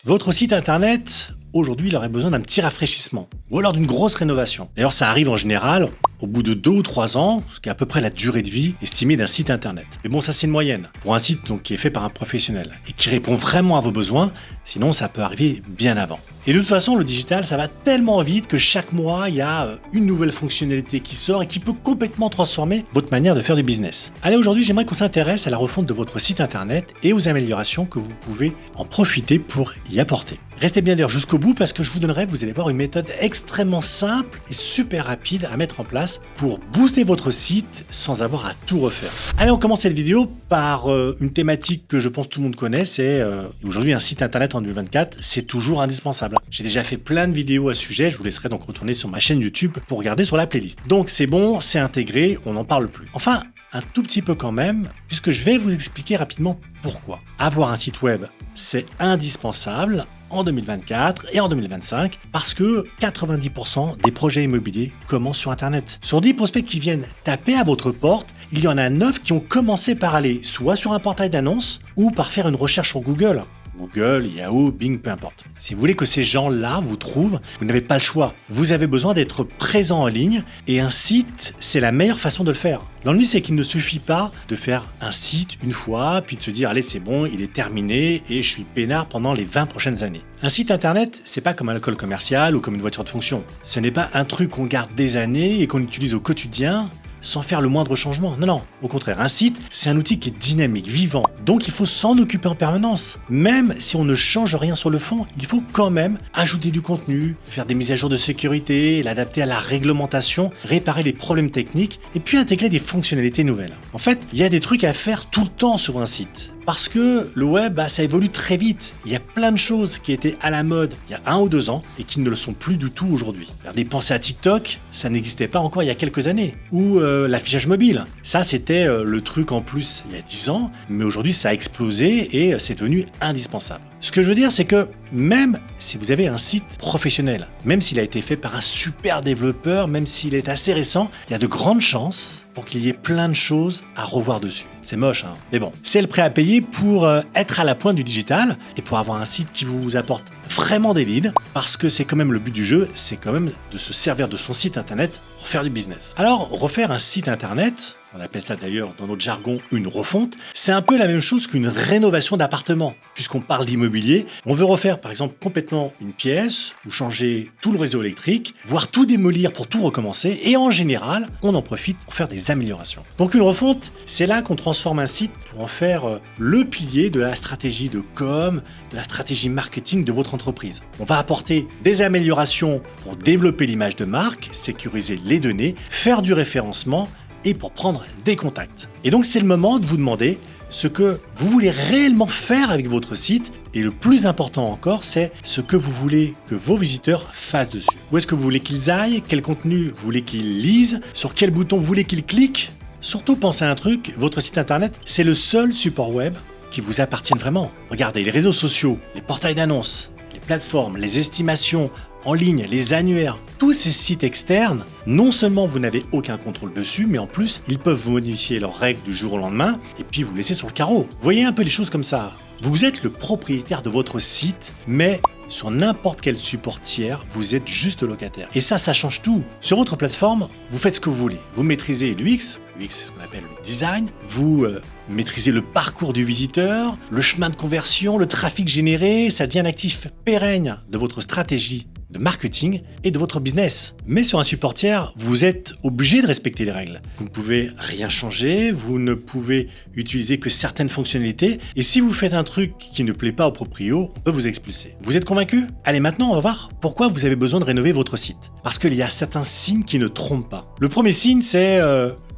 Votre site internet, aujourd'hui, il aurait besoin d'un petit rafraîchissement ou alors d'une grosse rénovation. D'ailleurs, ça arrive en général au bout de 2 ou 3 ans, ce qui est à peu près la durée de vie estimée d'un site internet. Mais bon, ça c'est une moyenne. Pour un site donc, qui est fait par un professionnel et qui répond vraiment à vos besoins, sinon ça peut arriver bien avant. Et de toute façon, le digital, ça va tellement vite que chaque mois, il y a une nouvelle fonctionnalité qui sort et qui peut complètement transformer votre manière de faire du business. Allez, aujourd'hui, j'aimerais qu'on s'intéresse à la refonte de votre site internet et aux améliorations que vous pouvez en profiter pour y apporter. Restez bien d'ailleurs jusqu'au bout parce que je vous donnerai, vous allez voir, une méthode extrêmement simple et super rapide à mettre en place pour booster votre site sans avoir à tout refaire. Allez, on commence cette vidéo par une thématique que je pense tout le monde connaît, c'est aujourd'hui un site internet en 2024, c'est toujours indispensable. J'ai déjà fait plein de vidéos à ce sujet, je vous laisserai donc retourner sur ma chaîne YouTube pour regarder sur la playlist. Donc c'est bon, c'est intégré, on n'en parle plus. Enfin, un tout petit peu quand même, puisque je vais vous expliquer rapidement pourquoi. Avoir un site web, c'est indispensable en 2024 et en 2025 parce que 90% des projets immobiliers commencent sur Internet. Sur 10 prospects qui viennent taper à votre porte, il y en a 9 qui ont commencé par aller soit sur un portail d'annonces ou par faire une recherche sur Google. Google, Yahoo, Bing, peu importe. Si vous voulez que ces gens-là vous trouvent, vous n'avez pas le choix. Vous avez besoin d'être présent en ligne et un site, c'est la meilleure façon de le faire. L'ennui, c'est qu'il ne suffit pas de faire un site une fois, puis de se dire « Allez, c'est bon, il est terminé et je suis peinard pendant les 20 prochaines années ». Un site internet, c'est pas comme un local commercial ou comme une voiture de fonction. Ce n'est pas un truc qu'on garde des années et qu'on utilise au quotidien sans faire le moindre changement. Non, non, au contraire, un site, c'est un outil qui est dynamique, vivant, donc il faut s'en occuper en permanence. Même si on ne change rien sur le fond, il faut quand même ajouter du contenu, faire des mises à jour de sécurité, l'adapter à la réglementation, réparer les problèmes techniques, et puis intégrer des fonctionnalités nouvelles. En fait, il y a des trucs à faire tout le temps sur un site. Parce que le web, ça évolue très vite. Il y a plein de choses qui étaient à la mode il y a 1 ou 2 ans et qui ne le sont plus du tout aujourd'hui. Regardez, pensez à TikTok, ça n'existait pas encore il y a quelques années. Ou l'affichage mobile. Ça, c'était le truc en plus il y a 10 ans, mais aujourd'hui, ça a explosé et c'est devenu indispensable. Ce que je veux dire, c'est que même si vous avez un site professionnel, même s'il a été fait par un super développeur, même s'il est assez récent, il y a de grandes chances pour qu'il y ait plein de choses à revoir dessus. C'est moche, hein, mais bon. C'est le prix à payer pour être à la pointe du digital et pour avoir un site qui vous apporte vraiment des leads, parce que c'est quand même le but du jeu, c'est quand même de se servir de son site internet pour faire du business. Alors, refaire un site internet, on appelle ça d'ailleurs dans notre jargon une refonte, c'est un peu la même chose qu'une rénovation d'appartement. Puisqu'on parle d'immobilier, on veut refaire par exemple complètement une pièce ou changer tout le réseau électrique, voire tout démolir pour tout recommencer, et en général, on en profite pour faire des améliorations. Donc une refonte, c'est là qu'on transforme un site pour en faire le pilier de la stratégie de com, de la stratégie marketing de votre entreprise. On va apporter des améliorations pour développer l'image de marque, sécuriser les données, faire du référencement, et pour prendre des contacts. Et donc c'est le moment de vous demander ce que vous voulez réellement faire avec votre site, et le plus important encore, c'est ce que vous voulez que vos visiteurs fassent dessus. Où est-ce que vous voulez qu'ils aillent? Quel contenu vous voulez qu'ils lisent? Sur quel bouton vous voulez qu'ils cliquent? Surtout pensez à un truc, votre site internet, c'est le seul support web qui vous appartient vraiment. Regardez, les réseaux sociaux, les portails d'annonces, les plateformes, les estimations en ligne, les annuaires, tous ces sites externes, non seulement vous n'avez aucun contrôle dessus, mais en plus, ils peuvent vous modifier leurs règles du jour au lendemain et puis vous laisser sur le carreau. Voyez un peu les choses comme ça. Vous êtes le propriétaire de votre site, mais sur n'importe quel support tiers, vous êtes juste locataire. Et ça change tout. Sur votre plateforme, vous faites ce que vous voulez. Vous maîtrisez l'UX, c'est ce qu'on appelle le design, vous maîtrisez le parcours du visiteur, le chemin de conversion, le trafic généré, ça devient un actif pérenne de votre stratégie de marketing et de votre business. Mais sur un support tiers, vous êtes obligé de respecter les règles. Vous ne pouvez rien changer, vous ne pouvez utiliser que certaines fonctionnalités, et si vous faites un truc qui ne plaît pas au proprio, on peut vous expulser. Vous êtes convaincu? Allez, maintenant on va voir pourquoi vous avez besoin de rénover votre site. Parce qu'il y a certains signes qui ne trompent pas. Le premier signe, c'est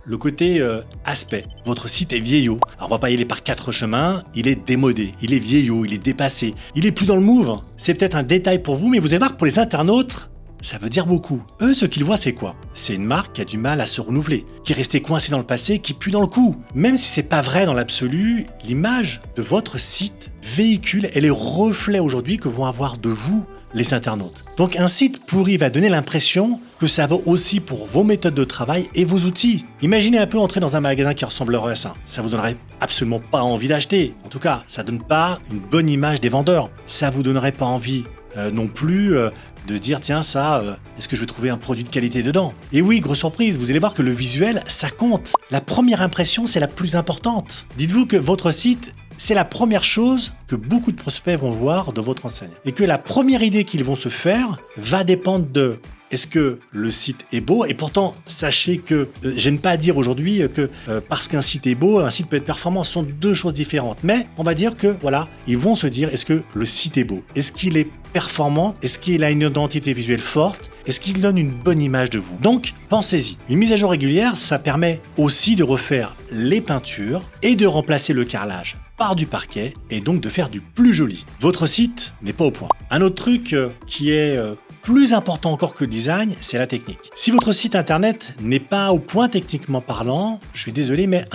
le côté aspect. Votre site est vieillot. Alors on va pas y aller par 4 chemins, il est démodé, il est vieillot, il est dépassé, il est plus dans le move. C'est peut-être un détail pour vous, mais vous allez voir que pour les internautes, ça veut dire beaucoup. Eux, ce qu'ils voient, c'est quoi? C'est une marque qui a du mal à se renouveler, qui est restée coincée dans le passé, qui pue dans le coup. Même si c'est pas vrai dans l'absolu, l'image de votre site véhicule et les reflets aujourd'hui que vont avoir de vous les internautes. Donc un site pourri va donner l'impression que ça vaut aussi pour vos méthodes de travail et vos outils. Imaginez un peu entrer dans un magasin qui ressemblerait à ça. Ça vous donnerait absolument pas envie d'acheter. En tout cas, ça donne pas une bonne image des vendeurs. Ça vous donnerait pas envie non plus de dire tiens ça, est-ce que je vais trouver un produit de qualité dedans? Et oui, grosse surprise, vous allez voir que le visuel, ça compte. La première impression, c'est la plus importante. Dites-vous que votre site, c'est la première chose que beaucoup de prospects vont voir de votre enseigne. Et que la première idée qu'ils vont se faire va dépendre de est-ce que le site est beau? Et pourtant, sachez que j'aime pas dire aujourd'hui que parce qu'un site est beau, un site peut être performant, ce sont deux choses différentes. Mais on va dire que voilà, ils vont se dire est-ce que le site est beau? Est-ce qu'il est performant? Est-ce qu'il a une identité visuelle forte? Est-ce qu'il donne une bonne image de vous? Donc, pensez-y. Une mise à jour régulière, ça permet aussi de refaire les peintures et de remplacer le carrelage par du parquet et donc de faire du plus joli. Votre site n'est pas au point. Un autre truc qui est plus important encore que le design, c'est la technique. Si votre site internet n'est pas au point techniquement parlant, je suis désolé, mais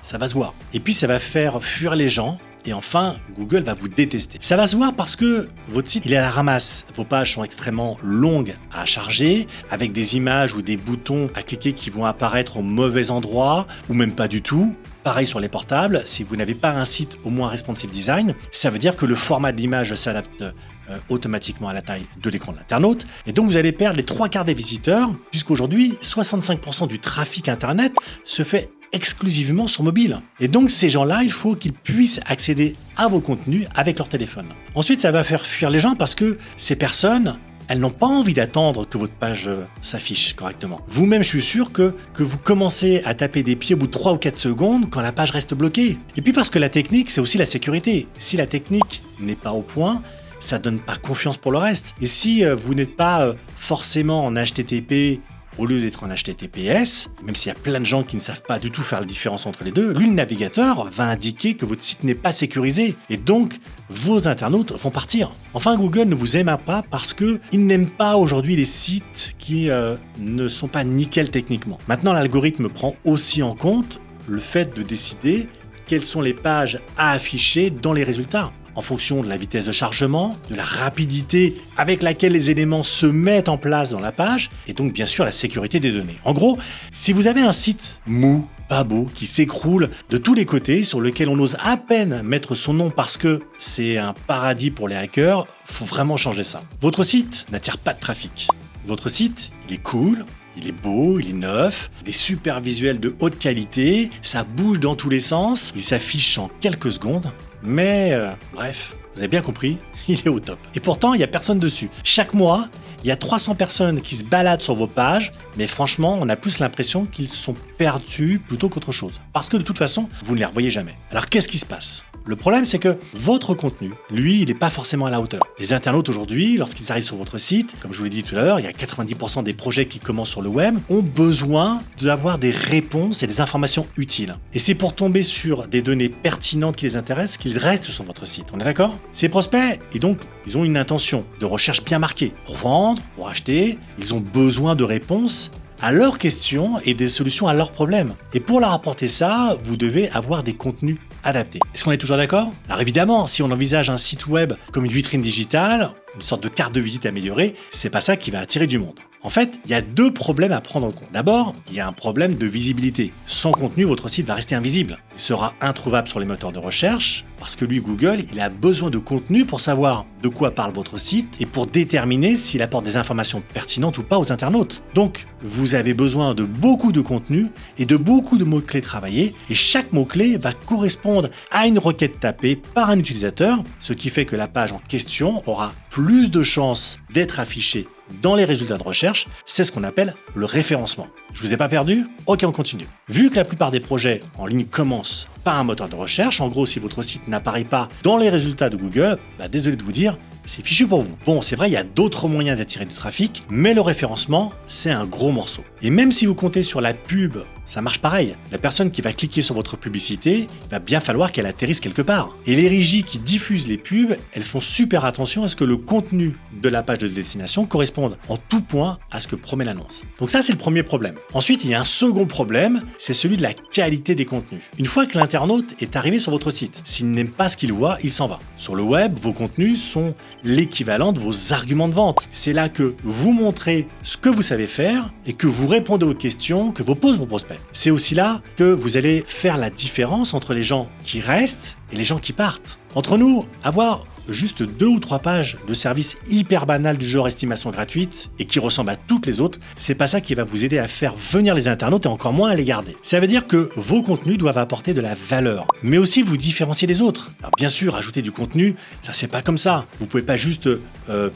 ça va se voir. Et puis ça va faire fuir les gens. Et enfin, Google va vous détester. Ça va se voir parce que votre site, il est à la ramasse. Vos pages sont extrêmement longues à charger, avec des images ou des boutons à cliquer qui vont apparaître au mauvais endroit, ou même pas du tout. Pareil sur les portables, si vous n'avez pas un site au moins responsive design, ça veut dire que le format de l'image s'adapte automatiquement à la taille de l'écran de l'internaute. Et donc vous allez perdre les 3/4 des visiteurs, puisqu'aujourd'hui, 65% du trafic internet se fait exclusivement sur mobile. Et donc ces gens-là, il faut qu'ils puissent accéder à vos contenus avec leur téléphone. Ensuite, ça va faire fuir les gens parce que ces personnes, elles n'ont pas envie d'attendre que votre page s'affiche correctement. Vous-même, je suis sûr que vous commencez à taper des pieds au bout de 3 ou 4 secondes quand la page reste bloquée. Et puis parce que la technique, c'est aussi la sécurité. Si la technique n'est pas au point, ça donne pas confiance pour le reste. Et si vous n'êtes pas forcément en HTTP au lieu d'être en HTTPS, même s'il y a plein de gens qui ne savent pas du tout faire la différence entre les deux, lui, le navigateur, va indiquer que votre site n'est pas sécurisé. Et donc, vos internautes vont partir. Enfin, Google ne vous aime pas parce qu'il n'aime pas aujourd'hui les sites qui ne sont pas nickel techniquement. Maintenant, l'algorithme prend aussi en compte le fait de décider quelles sont les pages à afficher dans les résultats, en fonction de la vitesse de chargement, de la rapidité avec laquelle les éléments se mettent en place dans la page, et donc bien sûr la sécurité des données. En gros, si vous avez un site mou, pas beau, qui s'écroule de tous les côtés, sur lequel on ose à peine mettre son nom parce que c'est un paradis pour les hackers, faut vraiment changer ça. Votre site n'attire pas de trafic. Votre site, il est cool, il est beau, il est neuf, des super visuels de haute qualité, ça bouge dans tous les sens, il s'affiche en quelques secondes, mais bref, vous avez bien compris, il est au top. Et pourtant, il n'y a personne dessus. Chaque mois, il y a 300 personnes qui se baladent sur vos pages, mais franchement, on a plus l'impression qu'ils sont perdus plutôt qu'autre chose. Parce que de toute façon, vous ne les revoyez jamais. Alors qu'est-ce qui se passe ? Le problème, c'est que votre contenu, lui, il n'est pas forcément à la hauteur. Les internautes aujourd'hui, lorsqu'ils arrivent sur votre site, comme je vous l'ai dit tout à l'heure, il y a 90% des projets qui commencent sur le web, ont besoin d'avoir des réponses et des informations utiles. Et c'est pour tomber sur des données pertinentes qui les intéressent qu'ils restent sur votre site. On est d'accord ? Ces prospects, et donc, ils ont une intention de recherche bien marquée. Pour vendre, pour acheter, ils ont besoin de réponses à leurs questions et des solutions à leurs problèmes. Et pour leur apporter ça, vous devez avoir des contenus adaptés. Est-ce qu'on est toujours d'accord ? Alors évidemment, si on envisage un site web comme une vitrine digitale, une sorte de carte de visite améliorée, c'est pas ça qui va attirer du monde. En fait, il y a deux problèmes à prendre en compte. D'abord, il y a un problème de visibilité. Sans contenu, votre site va rester invisible. Il sera introuvable sur les moteurs de recherche parce que lui, Google, il a besoin de contenu pour savoir de quoi parle votre site et pour déterminer s'il apporte des informations pertinentes ou pas aux internautes. Donc, vous avez besoin de beaucoup de contenu et de beaucoup de mots-clés travaillés et chaque mot-clé va correspondre à une requête tapée par un utilisateur, ce qui fait que la page en question aura plus de chances d'être affichée dans les résultats de recherche, c'est ce qu'on appelle le référencement. Je vous ai pas perdu ? Ok, on continue. Vu que la plupart des projets en ligne commencent par un moteur de recherche, en gros, si votre site n'apparaît pas dans les résultats de Google, désolé de vous dire, c'est fichu pour vous. Bon, c'est vrai, il y a d'autres moyens d'attirer du trafic, mais le référencement, c'est un gros morceau. Et même si vous comptez sur la pub, ça marche pareil. La personne qui va cliquer sur votre publicité, il va bien falloir qu'elle atterrisse quelque part. Et les régies qui diffusent les pubs, elles font super attention à ce que le contenu de la page de destination corresponde en tout point à ce que promet l'annonce. Donc ça, c'est le premier problème. Ensuite, il y a un second problème, c'est celui de la qualité des contenus. Une fois que l'internaute est arrivé sur votre site, s'il n'aime pas ce qu'il voit, il s'en va. Sur le web, vos contenus sont l'équivalent de vos arguments de vente. C'est là que vous montrez ce que vous savez faire et que vous répondez aux questions que vous posent vos prospects. C'est aussi là que vous allez faire la différence entre les gens qui restent et les gens qui partent. Entre nous, avoir juste 2 ou 3 pages de service hyper banal du genre estimation gratuite et qui ressemble à toutes les autres, c'est pas ça qui va vous aider à faire venir les internautes et encore moins à les garder. Ça veut dire que vos contenus doivent apporter de la valeur, mais aussi vous différencier des autres. Alors bien sûr, ajouter du contenu, ça se fait pas comme ça. Vous pouvez pas juste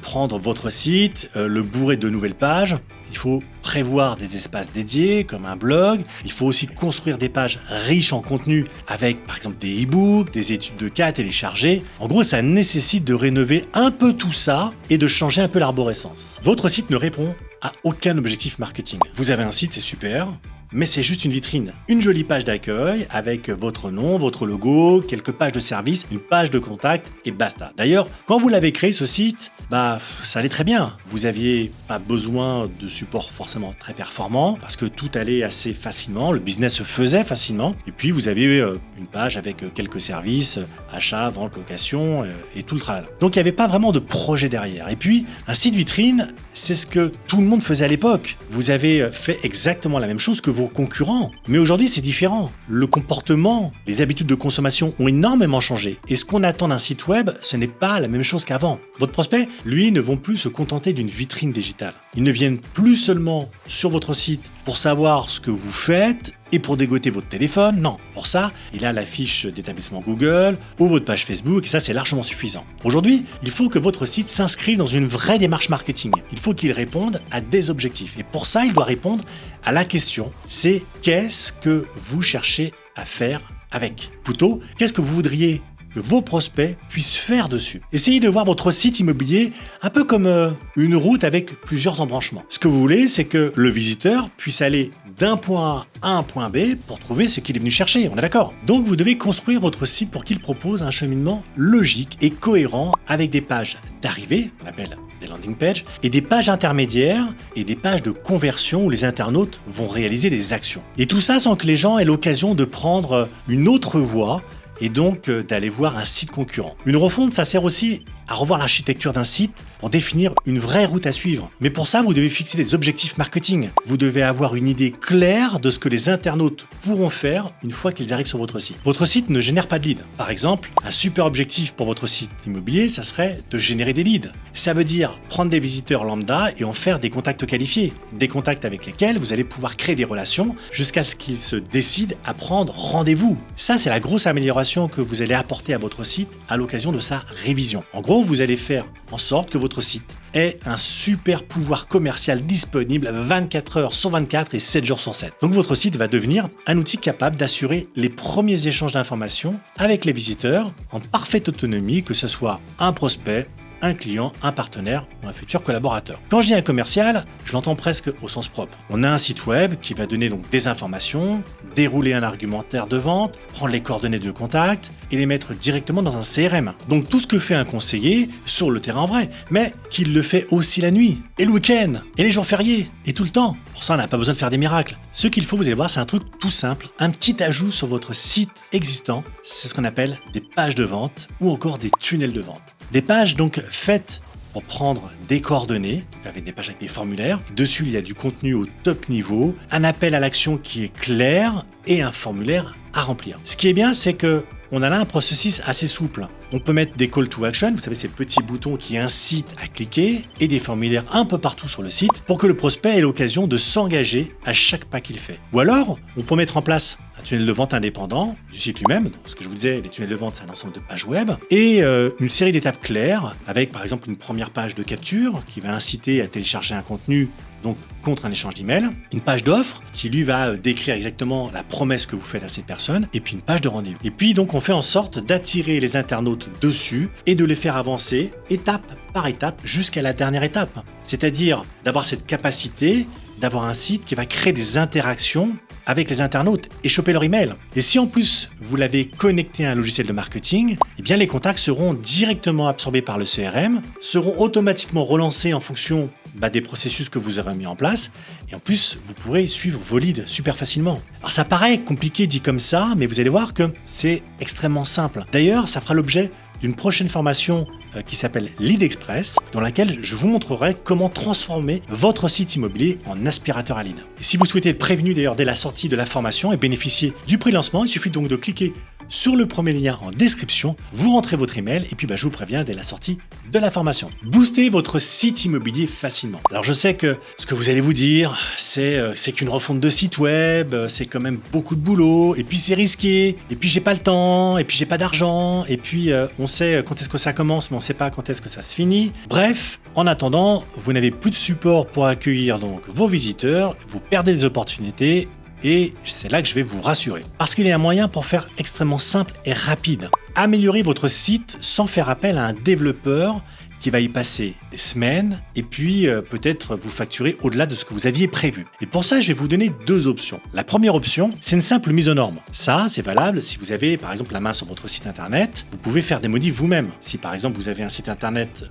prendre votre site, le bourrer de nouvelles pages. Il faut prévoir des espaces dédiés, comme un blog. Il faut aussi construire des pages riches en contenu avec, par exemple, des e-books, des études de cas à télécharger. En gros, ça nécessite de rénover un peu tout ça et de changer un peu l'arborescence. Votre site ne répond à aucun objectif marketing. Vous avez un site, c'est super, mais c'est juste une vitrine. Une jolie page d'accueil avec votre nom, votre logo, quelques pages de service, une page de contact et basta. D'ailleurs, quand vous l'avez créé ce site, ça allait très bien. Vous aviez pas besoin de support forcément très performant parce que tout allait assez facilement, le business se faisait facilement. Et puis vous avez une page avec quelques services, achat, vente, location et tout le tralala. Donc il n'y avait pas vraiment de projet derrière. Et puis un site vitrine, c'est ce que tout le monde faisait à l'époque. Vous avez fait exactement la même chose que vos concurrents. Mais aujourd'hui c'est différent. Le comportement, les habitudes de consommation ont énormément changé. Et ce qu'on attend d'un site web, ce n'est pas la même chose qu'avant. Votre prospect, lui, ne vont plus se contenter d'une vitrine digitale. Ils ne viennent plus seulement sur votre site pour savoir ce que vous faites et pour dégoter votre téléphone. Non, pour ça, il a la fiche d'établissement Google ou votre page Facebook et ça, c'est largement suffisant. Aujourd'hui, il faut que votre site s'inscrive dans une vraie démarche marketing. Il faut qu'il réponde à des objectifs. Et pour ça, il doit répondre à la question, c'est qu'est-ce que vous cherchez à faire avec ? Plutôt, qu'est-ce que vous voudriez que vos prospects puissent faire dessus. Essayez de voir votre site immobilier un peu comme une route avec plusieurs embranchements. Ce que vous voulez, c'est que le visiteur puisse aller d'un point A à un point B pour trouver ce qu'il est venu chercher, on est d'accord ? Donc vous devez construire votre site pour qu'il propose un cheminement logique et cohérent avec des pages d'arrivée, on appelle des landing pages, et des pages intermédiaires et des pages de conversion où les internautes vont réaliser des actions. Et tout ça sans que les gens aient l'occasion de prendre une autre voie et donc d'aller voir un site concurrent. Une refonte, ça sert aussi à revoir l'architecture d'un site pour définir une vraie route à suivre. Mais pour ça, vous devez fixer des objectifs marketing. Vous devez avoir une idée claire de ce que les internautes pourront faire une fois qu'ils arrivent sur votre site. Votre site ne génère pas de leads. Par exemple, un super objectif pour votre site immobilier, ça serait de générer des leads. Ça veut dire prendre des visiteurs lambda et en faire des contacts qualifiés. Des contacts avec lesquels vous allez pouvoir créer des relations jusqu'à ce qu'ils se décident à prendre rendez-vous. Ça, c'est la grosse amélioration que vous allez apporter à votre site à l'occasion de sa révision. En gros, vous allez faire en sorte que votre site ait un super pouvoir commercial disponible 24 heures sur 24 et 7 jours sur 7. Donc votre site va devenir un outil capable d'assurer les premiers échanges d'informations avec les visiteurs en parfaite autonomie, que ce soit un prospect, un client, un partenaire ou un futur collaborateur. Quand je dis un commercial, je l'entends presque au sens propre. On a un site web qui va donner donc des informations, dérouler un argumentaire de vente, prendre les coordonnées de contact et les mettre directement dans un CRM. Donc tout ce que fait un conseiller sur le terrain vrai, mais qu'il le fait aussi la nuit, et le week-end, et les jours fériés, et tout le temps. Pour ça, on n'a pas besoin de faire des miracles. Ce qu'il faut, vous allez voir, c'est un truc tout simple, un petit ajout sur votre site existant, c'est ce qu'on appelle des pages de vente ou encore des tunnels de vente. Des pages donc faites pour prendre des coordonnées, avec des pages avec des formulaires. Dessus, il y a du contenu au top niveau, un appel à l'action qui est clair et un formulaire à remplir. Ce qui est bien, c'est que on a là un processus assez souple. On peut mettre des call to action, vous savez, ces petits boutons qui incitent à cliquer, et des formulaires un peu partout sur le site pour que le prospect ait l'occasion de s'engager à chaque pas qu'il fait. Ou alors, on peut mettre en place un tunnel de vente indépendant du site lui-même. Donc, ce que je vous disais, les tunnels de vente, c'est un ensemble de pages web, et une série d'étapes claires, avec par exemple une première page de capture qui va inciter à télécharger un contenu donc contre un échange d'email, une page d'offre qui lui va décrire exactement la promesse que vous faites à cette personne, et puis une page de rendez-vous. Et puis donc on fait en sorte d'attirer les internautes dessus et de les faire avancer étape par étape jusqu'à la dernière étape. C'est-à-dire d'avoir cette capacité d'avoir un site qui va créer des interactions avec les internautes et choper leur email. Et si en plus vous l'avez connecté à un logiciel de marketing, eh bien les contacts seront directement absorbés par le CRM, seront automatiquement relancés en fonction des processus que vous aurez mis en place, et en plus vous pourrez suivre vos leads super facilement. Alors ça paraît compliqué dit comme ça, mais vous allez voir que c'est extrêmement simple. D'ailleurs, ça fera l'objet d'une prochaine formation qui s'appelle Lead Express, dans laquelle je vous montrerai comment transformer votre site immobilier en aspirateur à lead. Et si vous souhaitez être prévenu d'ailleurs dès la sortie de la formation et bénéficier du prix lancement, il suffit donc de cliquer sur le premier lien en description, vous rentrez votre email et puis je vous préviens dès la sortie de la formation. Boostez votre site immobilier facilement. Alors je sais que ce que vous allez vous dire, c'est qu'une refonte de site web, c'est quand même beaucoup de boulot, et puis c'est risqué, et puis j'ai pas le temps, et puis j'ai pas d'argent, et puis on sait quand est-ce que ça commence, mais on sait pas quand est-ce que ça se finit. Bref, en attendant, vous n'avez plus de support pour accueillir donc vos visiteurs, vous perdez des opportunités. Et c'est là que je vais vous rassurer. Parce qu'il y a un moyen pour faire extrêmement simple et rapide. Améliorer votre site sans faire appel à un développeur qui va y passer des semaines et puis peut-être vous facturer au-delà de ce que vous aviez prévu. Et pour ça, je vais vous donner deux options. La première option, c'est une simple mise aux normes. Ça, c'est valable si vous avez par exemple la main sur votre site internet. Vous pouvez faire des modifs vous-même. Si par exemple vous avez un site internet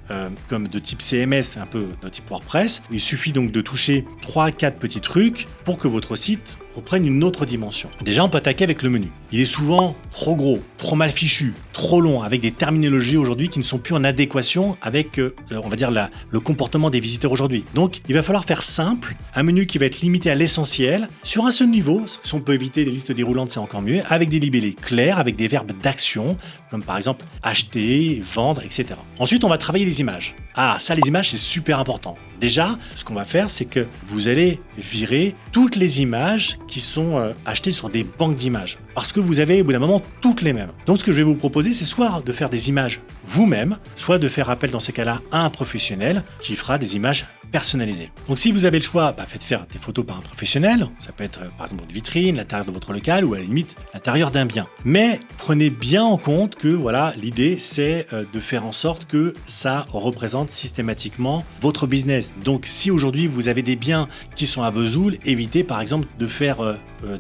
comme de type CMS, un peu de type WordPress, il suffit donc de toucher 3 à 4 petits trucs pour que votre site reprenne une autre dimension. Déjà, on peut attaquer avec le menu. Il est souvent trop gros, trop mal fichu, trop long, avec des terminologies aujourd'hui qui ne sont plus en adéquation avec, on va dire, le comportement des visiteurs aujourd'hui. Donc, il va falloir faire simple, un menu qui va être limité à l'essentiel, sur un seul niveau, si on peut éviter les listes déroulantes, c'est encore mieux, avec des libellés clairs, avec des verbes d'action, comme par exemple acheter, vendre, etc. Ensuite, on va travailler les images. Ah, ça, les images, c'est super important. Déjà, ce qu'on va faire, c'est que vous allez virer toutes les images qui sont achetées sur des banques d'images. Parce que vous avez, au bout d'un moment, toutes les mêmes. Donc, ce que je vais vous proposer, c'est soit de faire des images vous-même, soit de faire appel, dans ces cas-là, à un professionnel qui fera des images personnalisées. Donc, si vous avez le choix, faites faire des photos par un professionnel. Ça peut être, par exemple, votre vitrine, l'intérieur de votre local ou à la limite, l'intérieur d'un bien. Mais prenez bien en compte que, voilà, l'idée, c'est de faire en sorte que ça représente systématiquement votre business. Donc, si aujourd'hui, vous avez des biens qui sont à Vesoul, évitez, par exemple, de faire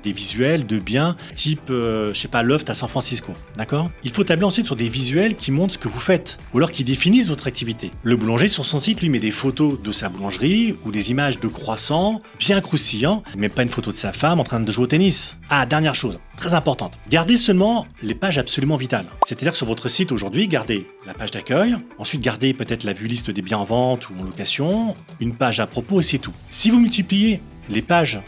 des visuels de biens type, loft à San Francisco. D'accord ? Il faut tabler ensuite sur des visuels qui montrent ce que vous faites ou alors qui définissent votre activité. Le boulanger, sur son site, lui met des photos de sa boulangerie ou des images de croissants bien croustillants, mais pas une photo de sa femme en train de jouer au tennis. Ah, dernière chose, très importante. Gardez seulement les pages absolument vitales. C'est-à-dire que sur votre site aujourd'hui, gardez la page d'accueil, ensuite gardez peut-être la vue liste des biens en vente ou en location, une page à propos et c'est tout. Si vous multipliez les pages,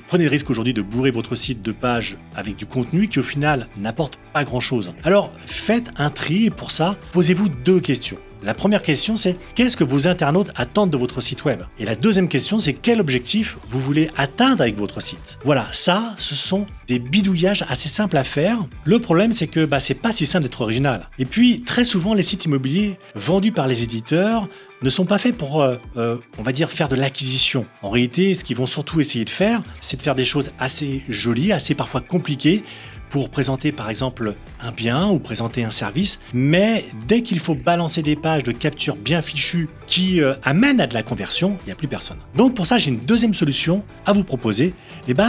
prenez le risque aujourd'hui de bourrer votre site de pages avec du contenu qui au final n'apporte pas grand-chose. Alors faites un tri et pour ça, posez-vous deux questions. La première question, c'est qu'est-ce que vos internautes attendent de votre site web ? Et la deuxième question, c'est quel objectif vous voulez atteindre avec votre site ? Voilà, ça, ce sont des bidouillages assez simples à faire. Le problème, c'est que c'est pas si simple d'être original. Et puis, très souvent, les sites immobiliers vendus par les éditeurs ne sont pas faits pour, on va dire, faire de l'acquisition. En réalité, ce qu'ils vont surtout essayer de faire, c'est de faire des choses assez jolies, assez parfois compliquées, pour présenter par exemple un bien ou présenter un service, mais dès qu'il faut balancer des pages de capture bien fichues qui amènent à de la conversion, il n'y a plus personne. Donc pour ça, j'ai une deuxième solution à vous proposer,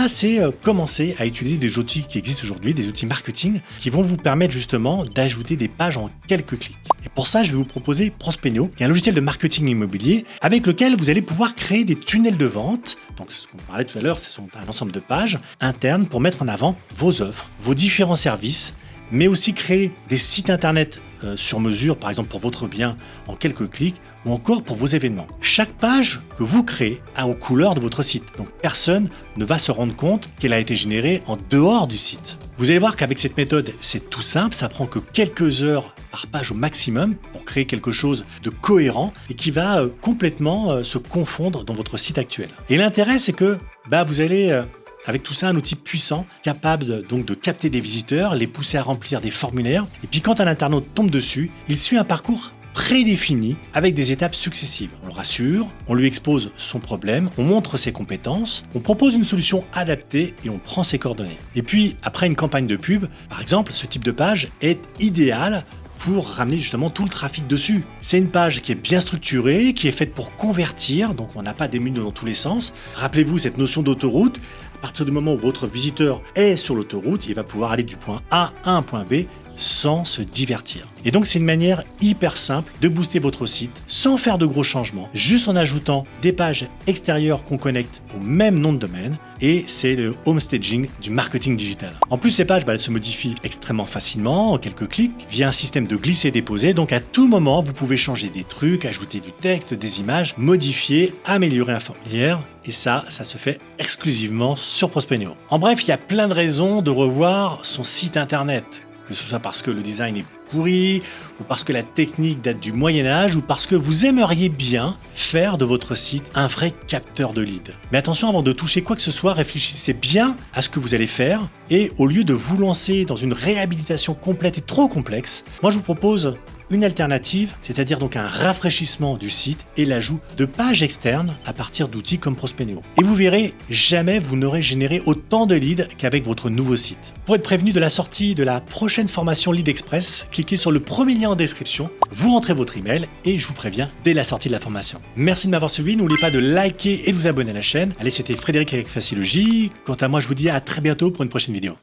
c'est commencer à utiliser des outils qui existent aujourd'hui, des outils marketing, qui vont vous permettre justement d'ajouter des pages en quelques clics. Et pour ça, je vais vous proposer Prospenio, qui est un logiciel de marketing immobilier avec lequel vous allez pouvoir créer des tunnels de vente. Donc ce qu'on parlait tout à l'heure, ce sont un ensemble de pages internes pour mettre en avant vos offres, vos différents services, mais aussi créer des sites internet sur mesure, par exemple pour votre bien en quelques clics, ou encore pour vos événements. Chaque page que vous créez a aux couleurs de votre site, donc personne ne va se rendre compte qu'elle a été générée en dehors du site. Vous allez voir qu'avec cette méthode, c'est tout simple, ça prend que quelques heures par page au maximum pour créer quelque chose de cohérent et qui va complètement se confondre dans votre site actuel. Et l'intérêt, c'est que vous allez avec tout ça, un outil puissant, capable donc de capter des visiteurs, les pousser à remplir des formulaires. Et puis quand un internaute tombe dessus, il suit un parcours prédéfini avec des étapes successives. On le rassure, on lui expose son problème, on montre ses compétences, on propose une solution adaptée et on prend ses coordonnées. Et puis, après une campagne de pub, par exemple, ce type de page est idéal pour ramener justement tout le trafic dessus. C'est une page qui est bien structurée, qui est faite pour convertir, donc on n'a pas des menus dans tous les sens. Rappelez-vous cette notion d'autoroute. À partir du moment où votre visiteur est sur l'autoroute, il va pouvoir aller du point A à un point B sans se divertir. Et donc c'est une manière hyper simple de booster votre site sans faire de gros changements, juste en ajoutant des pages extérieures qu'on connecte au même nom de domaine, et c'est le home staging du marketing digital. En plus, ces pages elles se modifient extrêmement facilement en quelques clics via un système de glisser-déposer, donc à tout moment vous pouvez changer des trucs, ajouter du texte, des images, modifier, améliorer un formulaire, et ça se fait exclusivement sur Prospeneo. En bref, il y a plein de raisons de revoir son site internet. Que ce soit parce que le design est pourri, ou parce que la technique date du Moyen-Âge, ou parce que vous aimeriez bien faire de votre site un vrai capteur de leads. Mais attention, avant de toucher quoi que ce soit, réfléchissez bien à ce que vous allez faire, et au lieu de vous lancer dans une réhabilitation complète et trop complexe, moi je vous propose une alternative, c'est-à-dire donc un rafraîchissement du site et l'ajout de pages externes à partir d'outils comme Prospeneo. Et vous verrez, jamais vous n'aurez généré autant de leads qu'avec votre nouveau site. Pour être prévenu de la sortie de la prochaine formation Lead Express, cliquez sur le premier lien en description, vous rentrez votre email et je vous préviens dès la sortie de la formation. Merci de m'avoir suivi, n'oubliez pas de liker et de vous abonner à la chaîne. Allez, c'était Frédéric avec Facilogie. Quant à moi, je vous dis à très bientôt pour une prochaine vidéo.